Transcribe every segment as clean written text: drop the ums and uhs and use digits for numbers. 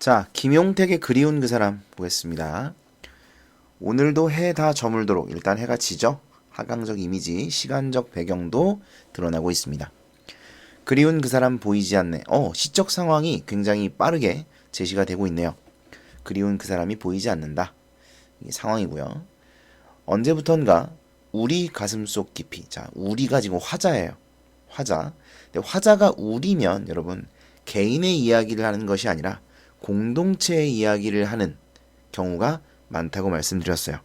자, 김용택의 그리운 그 사람 보겠습니다. 오늘도 해 다 저물도록 일단 해가 지죠. 하강적 이미지, 시간적 배경도 드러나고 있습니다. 그리운 그 사람 보이지 않네. 시적 상황이 굉장히 빠르게 제시가 되고 있네요. 그리운 그 사람이 보이지 않는다. 이게 상황이고요. 언제부턴가 우리 가슴속 깊이. 자, 우리가 지금 화자예요. 화자. 근데 화자가 우리면 여러분 개인의 이야기를 하는 것이 아니라 공동체의 이야기를 하는 경우가 많다고 말씀드렸어요.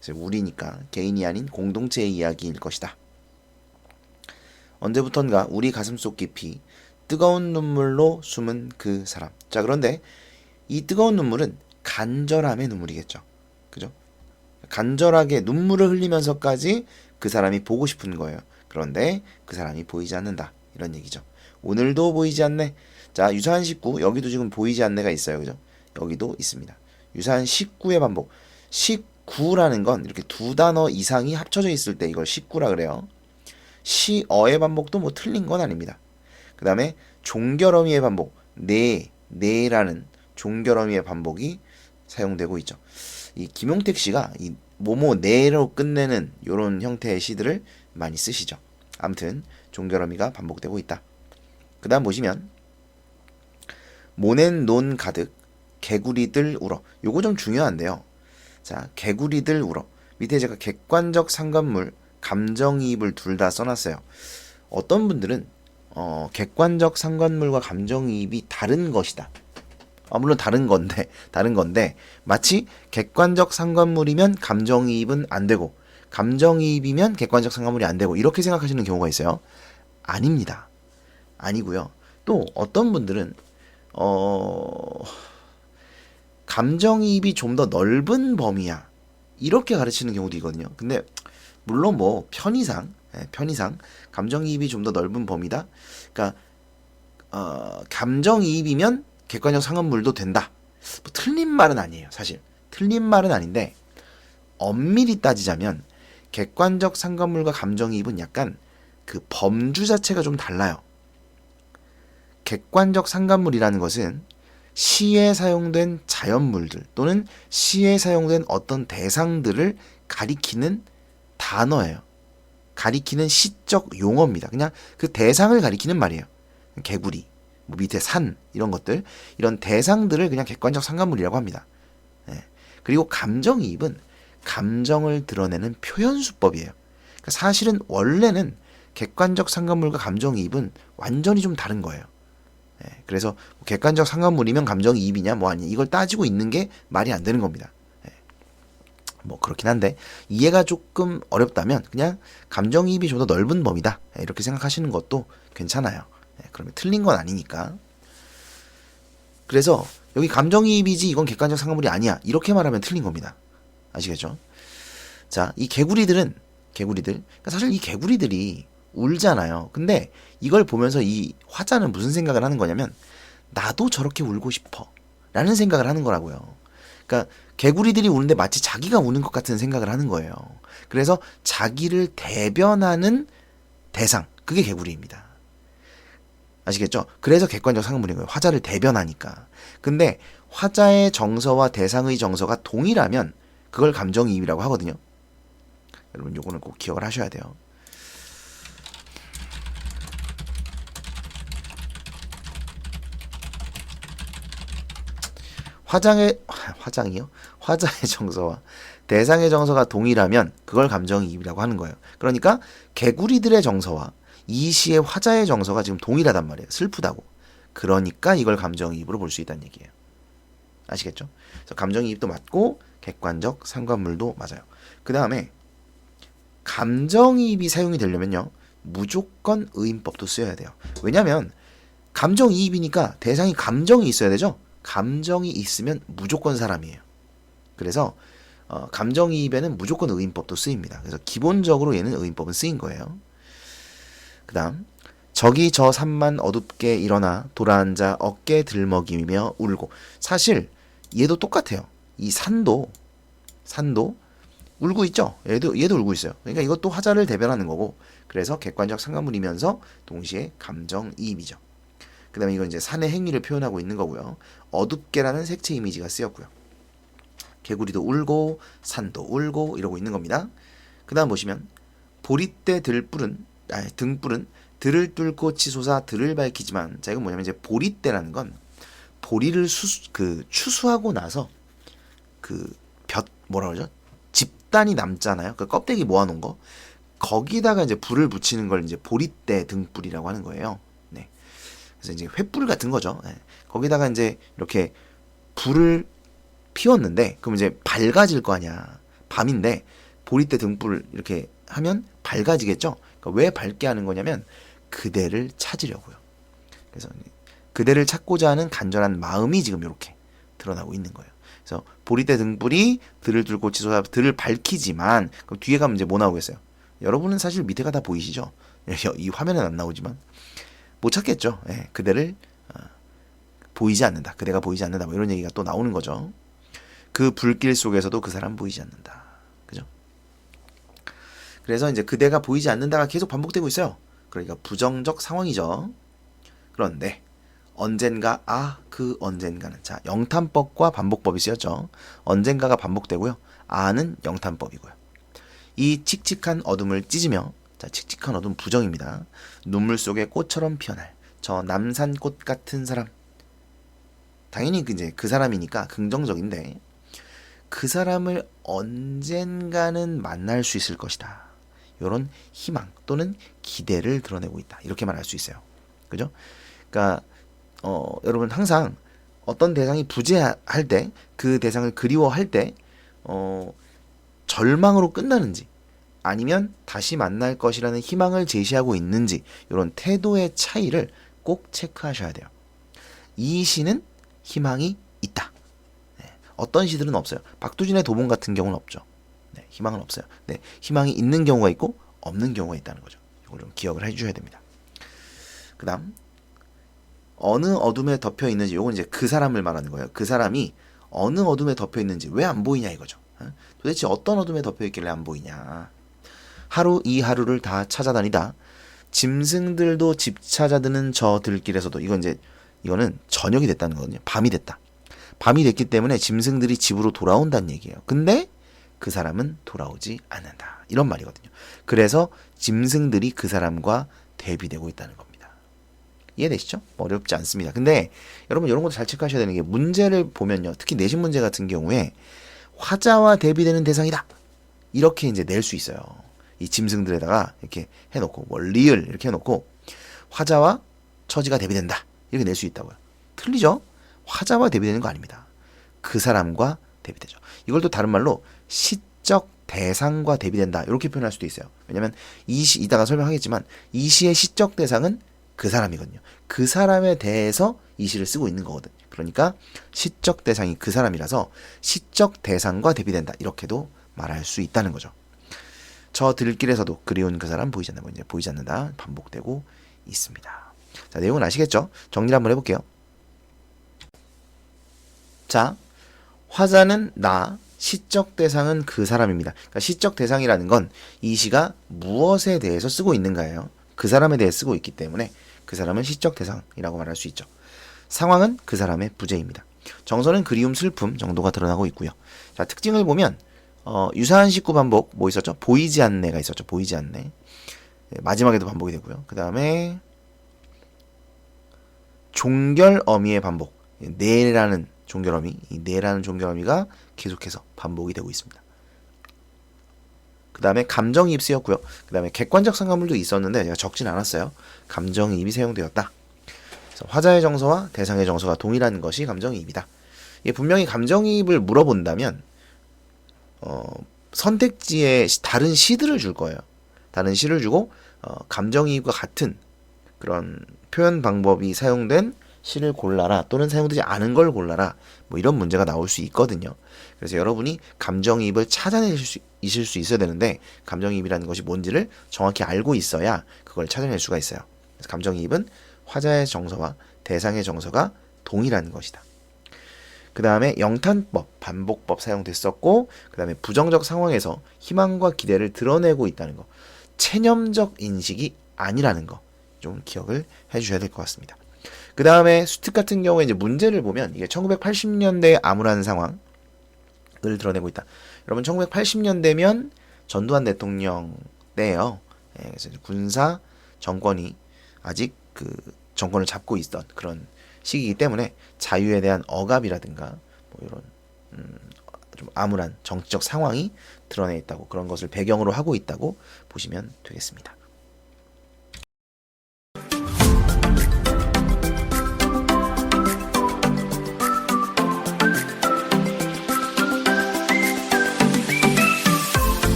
그래서 우리니까 개인이 아닌 공동체의 이야기일 것이다. 언제부턴가 우리 가슴속 깊이 뜨거운 눈물로 숨은 그 사람. 자, 그런데 이 뜨거운 눈물은 간절함의 눈물이겠죠. 그죠? 간절하게 눈물을 흘리면서까지 그 사람이 보고 싶은 거예요. 그런데 그 사람이 보이지 않는다. 이런 얘기죠. 오늘도 보이지 않네. 자, 유사한 19. 여기도 지금 보이지 않네가 있어요. 그죠? 여기도 있습니다. 유사한 19의 반복. 19라는 건 이렇게 두 단어 이상이 합쳐져 있을 때 이걸 19라 그래요. 시어의 반복도 뭐 틀린 건 아닙니다. 그 다음에 종결어미의 반복. 네라는 종결어미의 반복이 사용되고 있죠. 이 김용택 씨가 이 뭐뭐 네로 끝내는 이런 형태의 시들을 많이 쓰시죠. 아무튼 종결어미가 반복되고 있다. 그 다음 보시면 모낸 논 가득 개구리들 울어. 요거 좀 중요한데요. 자, 개구리들 울어. 밑에 제가 객관적 상관물, 감정이입을 둘 다 써놨어요. 어떤 분들은 객관적 상관물과 감정이입이 다른 것이다. 물론 다른 건데 마치 객관적 상관물이면 감정이입은 안 되고 감정이입이면 객관적 상관물이 안 되고 이렇게 생각하시는 경우가 있어요. 아닙니다. 아니고요. 또 어떤 분들은 감정이입이 좀 더 넓은 범위야. 이렇게 가르치는 경우도 있거든요. 근데 물론 뭐 편의상 감정이입이 좀 더 넓은 범위다. 그러니까 감정이입이면 객관적 상관물도 된다. 뭐 틀린 말은 아니에요. 사실 틀린 말은 아닌데 엄밀히 따지자면 객관적 상관물과 감정이입은 약간 그 범주 자체가 좀 달라요. 객관적 상관물이라는 것은 시에 사용된 자연물들 또는 시에 사용된 어떤 대상들을 가리키는 단어예요. 가리키는 시적 용어입니다. 그냥 그 대상을 가리키는 말이에요. 개구리, 뭐 밑에 산 이런 것들, 이런 대상들을 그냥 객관적 상관물이라고 합니다. 그리고 감정이입은 감정을 드러내는 표현수법이에요. 그러니까 사실은 원래는 객관적 상관물과 감정이입은 완전히 좀 다른 거예요. 그래서 객관적 상관물이면 감정이입이냐 뭐 아니 이걸 따지고 있는 게 말이 안 되는 겁니다. 뭐 그렇긴 한데 이해가 조금 어렵다면 그냥 감정이입이 좀 더 넓은 범위다 이렇게 생각하시는 것도 괜찮아요. 그러면 틀린 건 아니니까. 그래서 여기 감정이입이지 이건 객관적 상관물이 아니야 이렇게 말하면 틀린 겁니다. 아시겠죠? 자, 이 개구리들 그러니까 사실 이 개구리들이 울잖아요. 근데 이걸 보면서 이 화자는 무슨 생각을 하는 거냐면 나도 저렇게 울고 싶어 라는 생각을 하는 거라고요. 그러니까 개구리들이 우는데 마치 자기가 우는 것 같은 생각을 하는 거예요. 그래서 자기를 대변하는 대상, 그게 개구리입니다. 아시겠죠? 그래서 객관적 상관물인 거예요. 화자를 대변하니까. 근데 화자의 정서와 대상의 정서가 동일하면 그걸 감정이입이라고 하거든요. 여러분 요거는 꼭 기억을 하셔야 돼요. 화장이요? 화자의 정서와 대상의 정서가 동일하면 그걸 감정이입이라고 하는 거예요. 그러니까 개구리들의 정서와 이 시의 화자의 정서가 지금 동일하단 말이에요. 슬프다고. 그러니까 이걸 감정이입으로 볼 수 있다는 얘기예요. 아시겠죠? 그래서 감정이입도 맞고 객관적 상관물도 맞아요. 그 다음에 감정이입이 사용이 되려면요. 무조건 의인법도 쓰여야 돼요. 왜냐하면 감정이입이니까 대상이 감정이 있어야 되죠. 감정이 있으면 무조건 사람이에요. 그래서 감정이입에는 무조건 의인법도 쓰입니다. 그래서 기본적으로 얘는 의인법은 쓰인 거예요. 그 다음 저기 저 산만 어둡게 일어나 돌아앉아 어깨 들먹이며 울고. 사실 얘도 똑같아요. 이 산도 울고 있죠. 얘도 울고 있어요. 그러니까 이것도 화자를 대변하는 거고 그래서 객관적 상관물이면서 동시에 감정이입이죠. 그 다음에 이건 이제 산의 행위를 표현하고 있는 거고요. 어둡게라는 색채 이미지가 쓰였고요. 개구리도 울고 산도 울고 이러고 있는 겁니다. 그 다음 보시면 보리대 등불은 들을 뚫고 치솟아 들을 밝히지만, 자 이건 뭐냐면 이제 보리대라는 건 보리를 추수하고 나서 뭐라 그러죠? 집단이 남잖아요. 그 껍데기 모아놓은 거. 거기다가 이제 불을 붙이는 걸 이제 보리대 등불이라고 하는 거예요. 네. 그래서 이제 횃불 같은 거죠. 네. 거기다가 이제 이렇게 불을 피웠는데, 그럼 이제 밝아질 거 아니야. 밤인데 보리대 등불 이렇게 하면 밝아지겠죠. 그러니까 왜 밝게 하는 거냐면 그대를 찾으려고요. 그래서 그대를 찾고자 하는 간절한 마음이 지금 이렇게 드러나고 있는 거예요. 그래서 보리대 등불이 들을 뚫고 치솟아 들을 밝히지만, 그럼 뒤에 가면 이제 뭐 나오겠어요? 여러분은 사실 밑에가 다 보이시죠? 이 화면은 안 나오지만 못 찾겠죠. 예, 그대를 보이지 않는다. 그대가 보이지 않는다. 뭐 이런 얘기가 또 나오는 거죠. 그 불길 속에서도 그 사람 보이지 않는다. 그죠? 그래서 이제 그대가 보이지 않는다가 계속 반복되고 있어요. 그러니까 부정적 상황이죠. 그런데 언젠가, 그 언젠가는, 자 영탄법과 반복법이 쓰였죠. 언젠가가 반복되고요. 는 영탄법이고요. 이 칙칙한 어둠을 찢으며, 자 칙칙한 어둠 부정입니다. 눈물 속에 꽃처럼 피어날 저 남산꽃 같은 사람. 당연히 이제 그 사람이니까 긍정적인데, 그 사람을 언젠가는 만날 수 있을 것이다. 이런 희망 또는 기대를 드러내고 있다. 이렇게 말할 수 있어요. 그죠? 그러니까 여러분 항상 어떤 대상이 부재할 때, 그 대상을 그리워할 때 절망으로 끝나는지 아니면 다시 만날 것이라는 희망을 제시하고 있는지, 이런 태도의 차이를 꼭 체크하셔야 돼요. 이 시는 희망이 있다. 네, 어떤 시들은 없어요. 박두진의 도봉 같은 경우는 없죠. 네, 희망은 없어요. 네, 희망이 있는 경우가 있고 없는 경우가 있다는 거죠. 이걸 좀 기억을 해주셔야 됩니다. 그 다음 어느 어둠에 덮여 있는지, 요건 이제 그 사람을 말하는 거예요. 그 사람이 어느 어둠에 덮여 있는지 왜 안 보이냐 이거죠. 도대체 어떤 어둠에 덮여 있길래 안 보이냐. 하루 이 하루를 다 찾아다니다 짐승들도 집 찾아드는 저 들길에서도, 이거는 저녁이 됐다는 거거든요. 밤이 됐다. 밤이 됐기 때문에 짐승들이 집으로 돌아온다는 얘기예요. 근데 그 사람은 돌아오지 않는다. 이런 말이거든요. 그래서 짐승들이 그 사람과 대비되고 있다는 겁니다. 이해되시죠? 어렵지 않습니다. 근데 여러분 이런 것도 잘 체크하셔야 되는 게, 문제를 보면요. 특히 내신 문제 같은 경우에 화자와 대비되는 대상이다. 이렇게 이제 낼 수 있어요. 이 짐승들에다가 이렇게 해놓고, 뭐 리을 이렇게 해놓고 화자와 처지가 대비된다. 이렇게 낼 수 있다고요. 틀리죠? 화자와 대비되는 거 아닙니다. 그 사람과 대비되죠. 이걸 또 다른 말로 시적 대상과 대비된다. 이렇게 표현할 수도 있어요. 왜냐면 이따가 설명하겠지만 이 시의 시적 대상은 그 사람이거든요. 그 사람에 대해서 이 시를 쓰고 있는 거거든요. 그러니까 시적 대상이 그 사람이라서 시적 대상과 대비된다. 이렇게도 말할 수 있다는 거죠. 저 들길에서도 그리운 그 사람 보이지 않는다. 이제 보이지 않는다. 반복되고 있습니다. 자, 내용은 아시겠죠? 정리를 한번 해볼게요. 자, 화자는 나, 시적 대상은 그 사람입니다. 그러니까 시적 대상이라는 건 이 시가 무엇에 대해서 쓰고 있는가예요. 그 사람에 대해 쓰고 있기 때문에 그 사람은 시적 대상이라고 말할 수 있죠. 상황은 그 사람의 부재입니다. 정서는 그리움, 슬픔 정도가 드러나고 있고요. 자, 특징을 보면 유사한 식구 반복 뭐 있었죠? 보이지 않네가 있었죠. 보이지 않네. 마지막에도 반복이 되고요. 그 다음에 종결 어미의 반복. 네라는 종결어미, 이 네라는 종결어미가 계속해서 반복이 되고 있습니다. 그 다음에 감정이입 쓰였고요. 그 다음에 객관적 상관물도 있었는데 제가 적진 않았어요. 감정이입이 사용되었다. 그래서 화자의 정서와 대상의 정서가 동일한 것이 감정이입이다. 이게 분명히 감정이입을 물어본다면 선택지에 다른 시들을 줄 거예요. 다른 시를 주고 감정이입과 같은 그런 표현 방법이 사용된 시를 골라라, 또는 사용되지 않은 걸 골라라, 뭐 이런 문제가 나올 수 있거든요. 그래서 여러분이 감정이입을 찾아내실 수 있어야 되는데, 감정이입이라는 것이 뭔지를 정확히 알고 있어야 그걸 찾아낼 수가 있어요. 그래서 감정이입은 화자의 정서와 대상의 정서가 동일한 것이다. 그 다음에 영탄법, 반복법 사용됐었고, 그 다음에 부정적 상황에서 희망과 기대를 드러내고 있다는 거, 체념적 인식이 아니라는 거 좀 기억을 해주셔야 될 것 같습니다. 그 다음에 수특 같은 경우에 이제 문제를 보면 이게 1980년대의 암울한 상황을 드러내고 있다. 여러분 1980년대면 전두환 대통령 때예요. 예, 그래서 군사 정권이 아직 그 정권을 잡고 있던 그런 시기이기 때문에 자유에 대한 억압이라든가 뭐 이런 좀 암울한 정치적 상황이 드러내 있다고, 그런 것을 배경으로 하고 있다고 보시면 되겠습니다.